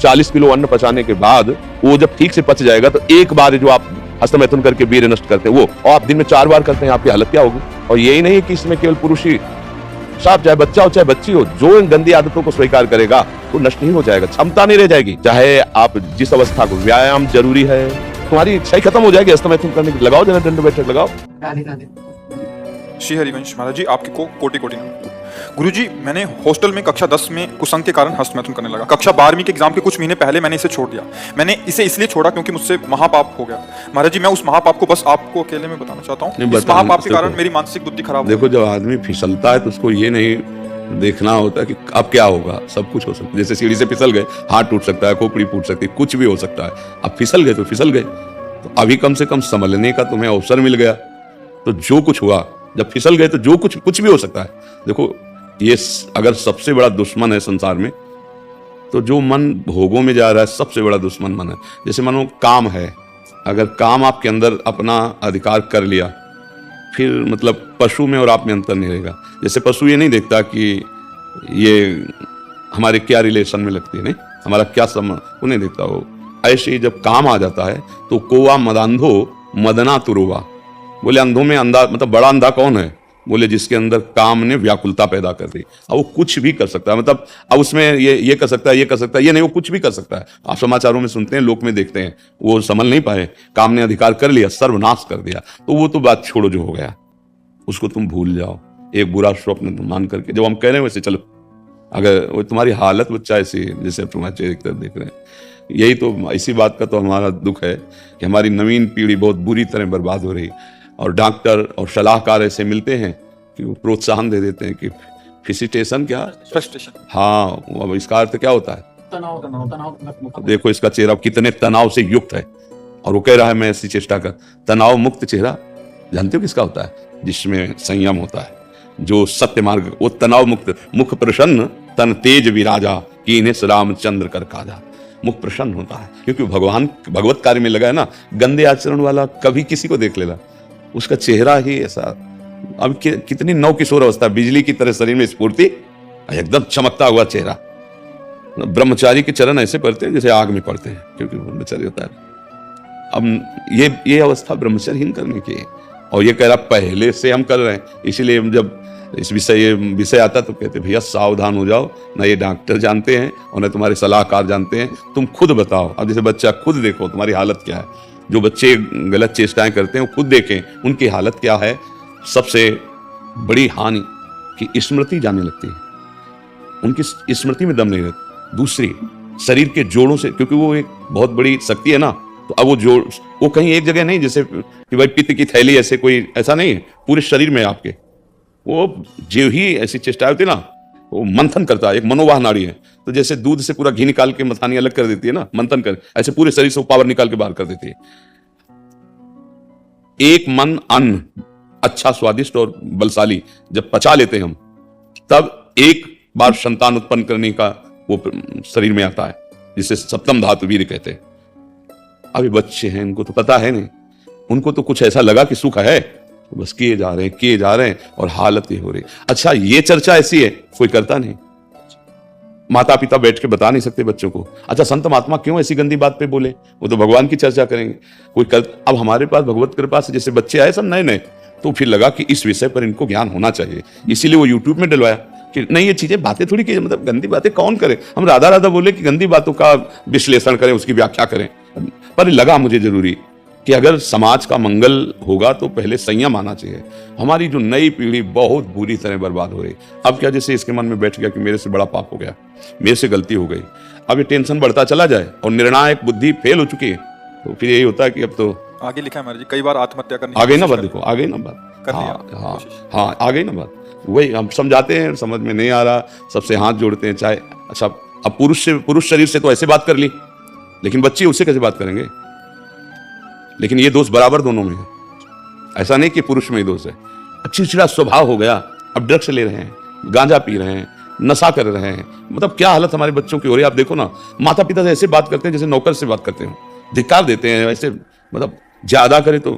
40 kilo अन्न पचाने के बाद वो जब ठीक से पच जाएगा तो एक बार जो आप हस्तमैथुन करके वीर्य नष्ट करते हैं वो, और आप दिन में 4 बार करते हैं, आपकी हालत क्या होगी। और यही नहीं कि इसमें केवल पुरुष ही, साफ चाहे बच्चा हो चाहे बच्ची हो, जो इन गंदी आदतों को स्वीकार करेगा वो नष्ट नहीं हो जाएगा, क्षमता नहीं रह जाएगी। चाहे आप जिस अवस्था को, व्यायाम जरूरी है, तुम्हारी इच्छा ही खत्म हो जाएगी हस्तमैथुन करने की। लगाओ जरा दंड बैठक लगाओ। श्री हरिवंश महाराज जी, आपके को कोटि कोटि नमन। गुरुजी, मैंने हॉस्टल में कक्षा 10 में कुसंग के कारण हस्तमैथुन करने लगा। कक्षा 12वीं के एग्जाम के कुछ महीने पहले मैंने इसे छोड़ दिया। मैंने इसे इसलिए छोड़ा क्योंकि मुझसे महापाप हो गया। महाराज जी, मैं उस महापाप को बस आपको अकेले में बताना चाहता हूँ। इस महापाप के कारण मेरी मानसिक बुद्धि खराब। देखो, जब आदमी फिसलता है तो उसको ये नहीं देखना होता कि अब क्या होगा। सब कुछ हो सकता है, जैसे सीढ़ी से फिसल गए, हाथ टूट सकता है, खोपड़ी फूट सकती है, कुछ भी हो सकता है। अब फिसल गए तो फिसल गए, तो अभी कम से कम संभलने का तुम्हें अवसर मिल गया। तो जो कुछ हुआ, जब फिसल गए तो जो कुछ भी हो सकता है। देखो, ये अगर सबसे बड़ा दुश्मन है संसार में, तो जो मन भोगों में जा रहा है सबसे बड़ा दुश्मन मन है। जैसे मानो काम है, अगर काम आपके अंदर अपना अधिकार कर लिया, फिर मतलब पशु में और आप में अंतर नहीं रहेगा। जैसे पशु ये नहीं देखता कि ये हमारे क्या रिलेशन में लगती है, नहीं हमारा क्या संबंध, वो नहीं देखता। वो ऐसे ही जब काम आ जाता है तो कोवा मदांधो मदना तुरुवा। बोले अंधों में अंधा, मतलब बड़ा अंधा कौन है? बोले जिसके अंदर काम ने व्याकुलता पैदा कर दी। अब वो कुछ भी कर सकता है, मतलब अब उसमें ये कर सकता है, ये कर सकता है, ये नहीं, वो कुछ भी कर सकता है। आप समाचारों में सुनते हैं, लोक में देखते हैं, वो संभल नहीं पाए, काम ने अधिकार कर लिया, सर्वनाश कर दिया। तो वो तो बात छोड़ो, जो हो गया उसको तुम भूल जाओ। एक बुरा स्वप्न तुम मान करके, जब हम कह रहे हैं वैसे चलो, अगर वो तुम्हारी हालत बच्चा ऐसी जैसे तुम्हारे चेहरे की तरफ देख रहे हैं, यही तो, इसी बात का तो हमारा दुख है कि हमारी नवीन पीढ़ी बहुत बुरी तरह बर्बाद हो रही है। और डॉक्टर और सलाहकार ऐसे मिलते हैं कि वो प्रोत्साहन दे देते हैं कि फिसिटेशन, क्या फ्रस्ट्रेशन, हाँ, अब इसका अर्थ क्या होता है? तनाव। देखो इसका चेहरा कितने तनाव से युक्त है, और वो कह रहा है मैं ऐसी चेष्टा कर। तनाव मुक्त चेहरा जानते हो किसका होता है? जिसमें संयम होता है, जो सत्य मार्ग, वो तनाव मुक्त। मुख प्रसन्न तन तेज विराजा, कीन्हे रामचंद्र कर काजा। मुख प्रसन्न होता है क्योंकि भगवान भगवत कार्य में लगा है ना। गंदे आचरण वाला कभी किसी को देख लेगा, उसका चेहरा ही ऐसा। अब कितनी नव किशोर अवस्था, बिजली की तरह शरीर में स्फूर्ति, एकदम चमकता हुआ चेहरा। ब्रह्मचारी के चरण ऐसे पड़ते हैं जैसे आग में पड़ते हैं, क्योंकि ब्रह्मचारी होता है। अब ये अवस्था ब्रह्मचर्यहीन करने की है। और ये कह रहा पहले से हम कर रहे हैं, इसीलिए हम जब इस विषय आता तो कहते भैया सावधान हो जाओ, ना ये डॉक्टर जानते हैं और ना तुम्हारे सलाहकार जानते हैं, तुम खुद बताओ। अब जैसे बच्चा, खुद देखो तुम्हारी हालत क्या है। जो बच्चे गलत चेष्टाएं करते हैं वो खुद देखें उनकी हालत क्या है। सबसे बड़ी हानि कि स्मृति जाने लगती है, उनकी स्मृति में दम नहीं रहती। दूसरी, शरीर के जोड़ों से, क्योंकि वो एक बहुत बड़ी शक्ति है ना, तो अब वो जोड़, वो कहीं एक जगह नहीं, जैसे कि भाई पित्त की थैली ऐसे, कोई ऐसा नहीं है, पूरे शरीर में आपके। वो जो ही ऐसी चेष्टाएं होती है ना, वो मंथन करता है। एक मनोवाह नाड़ी है, तो जैसे दूध से पूरा घी निकाल के मथानी अलग कर देती है ना, मंथन कर, ऐसे पूरे शरीर से पावर निकाल के बाहर कर देती है। एक मन अन्न अच्छा, स्वादिष्ट और बलशाली जब पचा लेते हैं हम, तब एक बार संतान उत्पन्न करने का वो शरीर में आता है, जिसे सप्तम धातु वीर्य कहते हैं। अभी बच्चे हैं, उनको तो पता है नहीं, उनको तो कुछ ऐसा लगा कि सुख है, तो बस किए जा रहे हैं और हालत ही हो रही। अच्छा, ये चर्चा ऐसी है, कोई करता नहीं। माता पिता बैठ के बता नहीं सकते बच्चों को। अच्छा, संत महात्मा क्यों ऐसी गंदी बात पे बोले? वो तो भगवान की चर्चा करेंगे, कोई कर। अब हमारे पास भगवत कृपा से जैसे बच्चे आए सब नए, तो फिर लगा कि इस विषय पर इनको ज्ञान होना चाहिए, इसीलिए वो यूट्यूब में डलवाया कि नहीं, ये चीजें बातें थोड़ी की, मतलब गंदी बातें कौन करे। हम राधा राधा बोले कि गंदी बातों का विश्लेषण करें, उसकी व्याख्या करें। पर लगा मुझे जरूरी कि अगर समाज का मंगल होगा तो पहले संयम आना चाहिए। हमारी जो नई पीढ़ी बहुत बुरी तरह बर्बाद हो रही। अब क्या, जैसे इसके मन में बैठ गया कि मेरे से बड़ा पाप हो गया, मेरे से गलती हो गई, अब ये टेंशन बढ़ता चला जाए और निर्णायक बुद्धि फेल हो चुकी है, तो फिर यही होता है कि अब तो आगे लिखा है महाराज जी, कई बार आत्महत्या करनी। आ गई ना बात, देखो आ गई ना बात। हाँ, आ गई ना बात। वही हम समझाते हैं, समझ में नहीं आ रहा, सबसे हाथ जोड़ते हैं। चाहे अच्छा, अब पुरुष शरीर से तो ऐसे बात कर ली, लेकिन बच्चे उससे कैसे बात करेंगे? लेकिन ये दोष बराबर दोनों में है, ऐसा नहीं कि पुरुष में ही दोष है। चिड़चिड़ा स्वभाव हो गया, अब ड्रग्स ले रहे हैं, गांजा पी रहे हैं, नशा कर रहे हैं, मतलब क्या हालत हमारे बच्चों की हो रही है। आप देखो ना, माता पिता से ऐसे बात करते हैं जैसे नौकर से बात करते हैं, धिक्कार देते हैं ऐसे, मतलब ज्यादा करे तो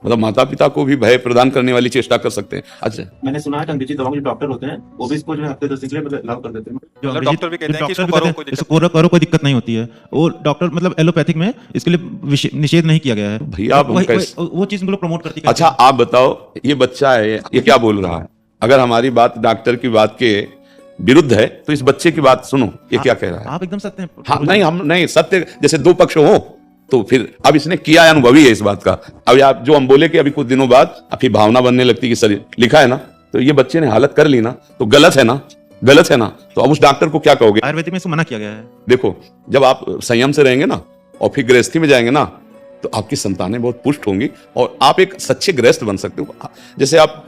मतलब माता पिता को भी भय प्रदान करने वाली चेष्टा कर सकते हैं। अच्छा, मैंने सुना है अंग्रेजी दवाओं के जो डॉक्टर होते हैं वो भी इसको जो है हफ्ते 10 दिन के लिए अलाउ कर देते हैं। जो मतलब अंग्रेजी- डॉक्टर भी कहते जो हैं कि डॉक्टर इसको भी करो, कहते कोई हैं, दिक्कत इसको करो कोई दिक्कत नहीं होती है। वो डॉक्टर मतलब एलोपैथिक में इसके लिए निषेध नहीं किया गया है भैया आप वो चीज लोग प्रमोट करती है। अच्छा आप बताओ, ये बच्चा है, ये क्या बोल रहा है? अगर हमारी बात डॉक्टर की बात के विरुद्ध है तो इस बच्चे की बात सुनो, ये क्या कह रहा है? आप एकदम सत्य हैं। हाँ, नहीं हम नहीं सत्य, जैसे दो पक्ष हो तो फिर अब इसने किया, अनुभवी है इस बात का। अब आप जो हम बोले कि अभी कुछ दिनों बाद आपकी भावना बनने लगती कि शरीर लिखा है ना, तो ये बच्चे ने हालत कर ली ना, तो गलत है ना, गलत है ना। तो अब उस डॉक्टर को क्या कहोगे? आयुर्वेदिक में इसको मना किया गया है। देखो, जब आप संयम से रहेंगे ना और फिर गृहस्थी में जाएंगे ना, तो आपकी संतानें बहुत पुष्ट होंगी और आप एक सच्चे गृहस्थ बन सकते हो। जैसे आप,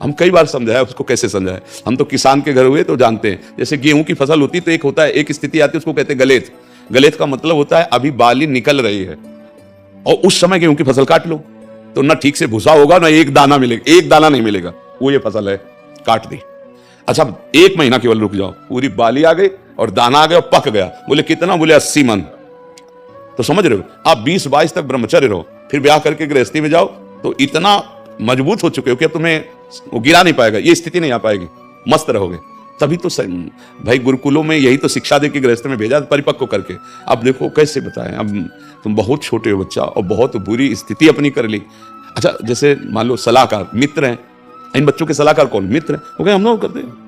हम कई बार समझाया, उसको कैसे समझाए, हम तो किसान के घर हुए तो जानते हैं। जैसे गेहूं की फसल होती तो एक होता है, एक स्थिति आती है, उसको कहते हैं गलेत। गलेत का मतलब होता है अभी बाली निकल रही है और उस समय गेहूं की फसल काट लो तो ना ठीक से भूसा होगा ना एक दाना मिलेगा, एक दाना नहीं मिलेगा, वो ये फसल है, काट दी। अच्छा 1 महीना केवल रुक जाओ, पूरी बाली आ गई और दाना आ गया और पक गया। बोले कितना? बोले 80 मन। तो समझ रहे हो, आप 20-22 तक ब्रह्मचर्य रहो, फिर ब्याह करके गृहस्थी में जाओ तो इतना मजबूत हो चुके हो कि अब तुम्हें वो गिरा नहीं पाएगा, ये स्थिति नहीं आ पाएगी, मस्त रहोगे। तभी तो भाई गुरुकुलों में यही तो शिक्षा दे के गृहस्थ में भेजा परिपक्व करके। अब देखो कैसे बताएं, अब तुम बहुत छोटे हो बच्चा और बहुत बुरी स्थिति अपनी कर ली। अच्छा जैसे मान लो सलाहकार मित्र हैं, इन बच्चों के सलाहकार कौन? मित्र हैं, वो कहें हम लोग करते हैं।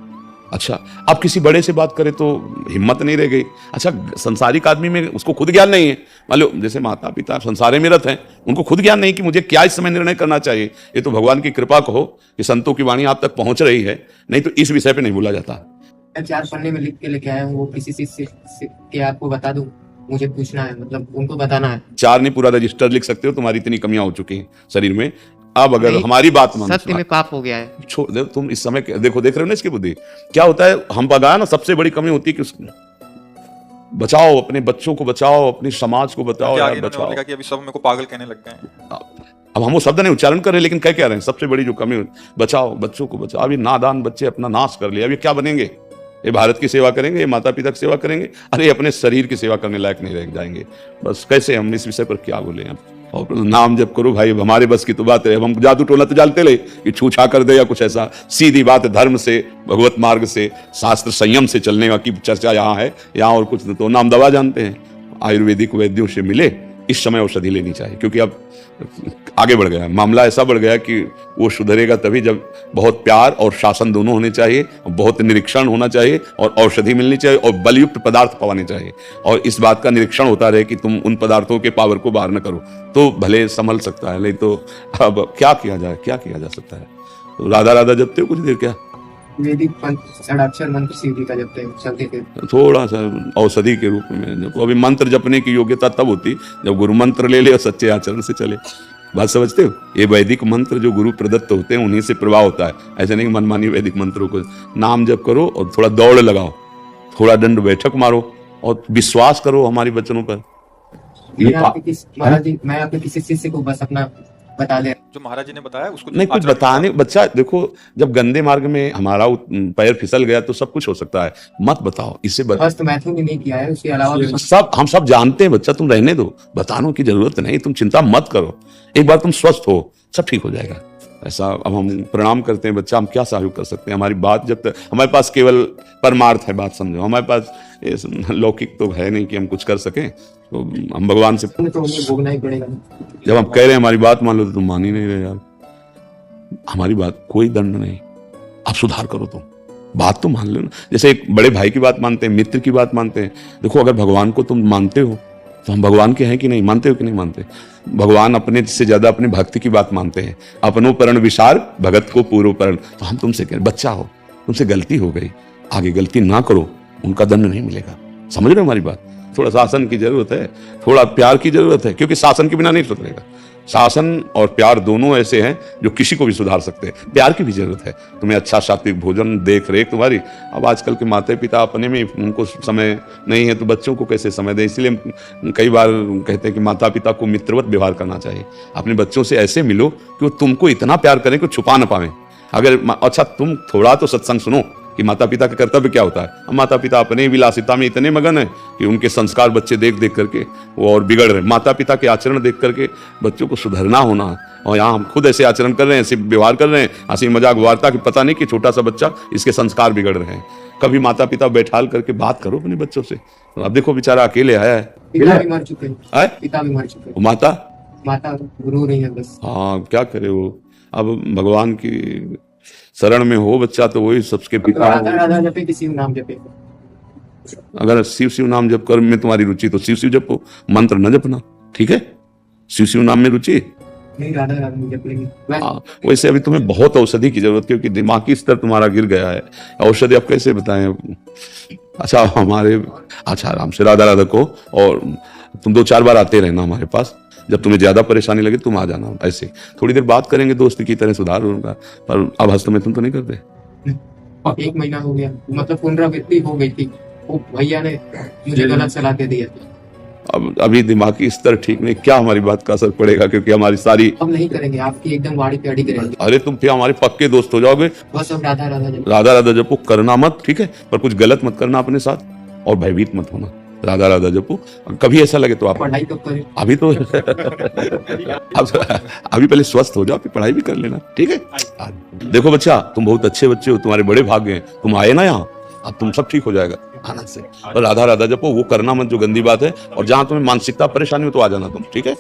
अच्छा आप किसी बड़े से बात करें तो हिम्मत नहीं रह गई। अच्छा संसारिक आदमी में उसको खुद ज्ञान नहीं है, मान लो जैसे माता पिता संसारे में रत हैं, उनको खुद ज्ञान नहीं कि मुझे क्या इस समय निर्णय करना चाहिए। ये तो भगवान की कृपा कहो कि संतों की वाणी आप तक पहुंच रही है, नहीं तो इस विषय पे नहीं बोला जाता। मैं 4 पन्ने में लिख के लेके आया हूँ, वो किसी चीज से के आपको बता दूं, मुझे पूछना है, मतलब उनको बताना है। 4 नहीं पूरा रजिस्टर लिख सकते हो, तुम्हारी इतनी कमियां हो चुकी हैं शरीर में। अब अगर हमारी बात मान, सत्य में पाप हो गया है। छोड़ दे तुम इस समय, देखो देख रहे हो ना इसकी बुद्धि क्या होता है। हम बगाया ना, सबसे बड़ी कमी होती है कि बचाओ अपने बच्चों को, बचाओ अपनी समाज को, बताओ यार बचाओ। कि अभी सब मेरे को पागल कहने लग गए हैं। अब हम वो शब्द नहीं उच्चारण कर रहे, लेकिन क्या कह रहे हैं? सबसे बड़ी जो कमी, बचाओ बच्चों को बचाओ। अभी नादान बच्चे अपना नाश कर लिया, अभी क्या बनेंगे? ये भारत की सेवा करेंगे, ये माता पिता की सेवा करेंगे, अरे अपने शरीर की सेवा करने लायक नहीं रह जाएंगे। बस कैसे हम इस विषय पर क्या बोले हैं? और नाम जब करो भाई, हमारे बस की तो बात है। हम जादू टोना तो जानते ले कि छूछा कर दे या कुछ ऐसा। सीधी बात धर्म से, भगवत मार्ग से, शास्त्र संयम से चलने की चर्चा यहाँ है, यहाँ और कुछ तो नाम दवा जानते हैं। आयुर्वेदिक वैद्यों से मिले, इस समय औषधि लेनी चाहिए, क्योंकि अब आगे बढ़ गया मामला, ऐसा बढ़ गया कि वो सुधरेगा तभी जब बहुत प्यार और शासन दोनों होने चाहिए, बहुत निरीक्षण होना चाहिए और औषधि मिलनी चाहिए और बलयुक्त पदार्थ पवाने चाहिए। और इस बात का निरीक्षण होता रहे कि तुम उन पदार्थों के पावर को बाहर न करो, तो भले संभल सकता है। नहीं तो अब क्या किया जाए, क्या किया जा सकता है? तो राधा राधा जपते हो कुछ देर? क्या वैदिक षडाक्षर मंत्र शिव जी का जपते हैं, चलते थे। थोड़ा सा औषधि के रूप में। देखो अभी मंत्र जपने की योग्यता तब होती जब गुरु मंत्र ले ले और सच्चे आचरण से चले। बात समझते हो? ये वैदिक मंत्र जो गुरु प्रदत्त होते हैं उन्हीं से प्रभाव होता है। ऐसे नहीं मनमानी वैदिक मंत्रों को नाम जप करो और थोड़ा दौड़ लगाओ, थोड़ा दंड बैठक मारो और विश्वास करो हमारी वचनों पर। मैं आपके किसी शिष्य को बस अपना बता दे, जो महाराज जी ने बताया उसको नहीं कुछ बताने। बच्चा देखो, जब गंदे मार्ग में हमारा पैर फिसल गया तो सब कुछ हो सकता है, मत बताओ इसे। बस मैथुन भी नहीं किया है, उसके अलावा भी सब हम सब जानते हैं बच्चा, तुम रहने दो, बताने की जरूरत नहीं, तुम चिंता मत करो। एक बार तुम स्वस्थ हो, सब ठीक हो जाएगा। ऐसा अब हम प्रणाम करते हैं बच्चा, हम क्या सहयोग कर सकते हैं? हमारी बात जब तक हमारे पास केवल परमार्थ है, बात समझो, हमारे पास लौकिक तो है नहीं कि हम कुछ कर सकें। तो हम भगवान से तो उन्हें भोगना ही पड़ेगा। जब हम कह रहे हैं हमारी बात मान लो तो तुम मान ही नहीं रहे यार। हमारी बात कोई दंड नहीं, आप सुधार करो, तुम बात तो मान लो ना। जैसे एक बड़े भाई की बात मानते हैं, मित्र की बात मानते हैं। देखो अगर भगवान को तुम मानते हो तो हम भगवान के हैं कि नहीं? मानते हो कि नहीं मानते? भगवान अपने से ज्यादा अपने भक्ति की बात मानते हैं। अपनो परण विशार भगत को पूर्व परण। तो हम तुमसे कह रहे, बच्चा हो, तुमसे गलती हो गई, आगे गलती ना करो, उनका दंड नहीं मिलेगा। समझ रहे हो हमारी बात? थोड़ा शासन की जरूरत है, थोड़ा प्यार की जरूरत है, क्योंकि शासन के बिना नहीं सुधरेगा। शासन और प्यार दोनों ऐसे हैं जो किसी को भी सुधार सकते हैं। प्यार की भी जरूरत है, तुम्हें अच्छा सात्विक भोजन, देख रेख तुम्हारी। अब आजकल के माता पिता अपने में उनको समय नहीं है तो बच्चों को कैसे समय दें? इसलिए हम कई बार कहते हैं कि माता पिता को मित्रवत व्यवहार करना चाहिए। अपने बच्चों से ऐसे मिलो कि वो तुमको इतना प्यार करें कि छुपा ना पाए। अगर अच्छा तुम थोड़ा तो सत्संग सुनो कि माता पिता का कर्तव्य क्या होता है। माता पिता अपने विलासिता में इतने मगन है कि उनके संस्कार बच्चे देख देख करके वो और बिगड़ रहे हैं। माता पिता के आचरण देख करके बच्चों को सुधरना होना, और यहाँ हम खुद ऐसे आचरण कर रहे हैं, ऐसे व्यवहार कर रहे हैं, हंसी मजाक वार्ता की पता नहीं कि छोटा सा बच्चा इसके संस्कार बिगड़ रहे हैं। कभी माता पिता बैठाल करके बात करो अपने बच्चों से। अब देखो बेचारा अकेले आया है, पिता भी मर चुके हैं, आए? पिता भी मर चुके हैं, माता माता रो रही है बस। हाँ क्या करे वो, अब भगवान की शरण में हो बच्चा तो वही सबके पिता राधा राधा जपे, किसी भी नाम जपे। अगर शिव शिव नाम जप कर में तुम्हारी रुचि तो शिव शिव जपो, मंत्र न जपना, ठीक है? शिव शिव नाम में रुचि नहीं, राधा राधा जप लेंगे। वैसे अभी तुम्हें बहुत औषधि की जरूरत है क्योंकि दिमागी स्तर तुम्हारा गिर गया है। औषधि आप कैसे बताएं? अच्छा आराम से राधा राधा को, और तुम 2-4 बार आते रहना हमारे पास, जब तुम्हें ज्यादा परेशानी लगे तुम आ जाना। ऐसे थोड़ी देर बात करेंगे, दोस्त की तरह सुधार होगा। पर अब हस्त में तुम तो नहीं करते। और 1 महीना हो गया, मतलब पुनरावृत्ति हो गई थी, वो भैया ने मुझे गलत सलाह दे दिया। अब अभी दिमागी स्तर ठीक नहीं, क्या हमारी बात का असर पड़ेगा? क्योंकि हमारी सारी अब नहीं करेंगे, आपकी एकदम वाड़ी पे अड़ी करेंगे। अरे तुम फिर हमारे पक्के दोस्त हो जाओगे। बस अब राधा राधा जप। राधा राधा जपो, करना मत, ठीक है? पर कुछ गलत मत करना अपने साथ, और भयभीत मत होना। राधा राधा जपो, कभी ऐसा लगे तो आप पढ़ाई कब करें? अभी तो अभी पहले स्वस्थ हो जाओ, फिर पढ़ाई भी कर लेना, ठीक है? देखो बच्चा, तुम बहुत अच्छे बच्चे हो, तुम्हारे बड़े भाग्य हैं, तुम आए ना यहाँ, अब तुम सब ठीक हो जाएगा आनंद से। और राधा राधा जपो, वो करना मत जो गंदी बात है, और जहां तुम्हें मानसिकता परेशानी हो तो आ जाना तुम, ठीक है?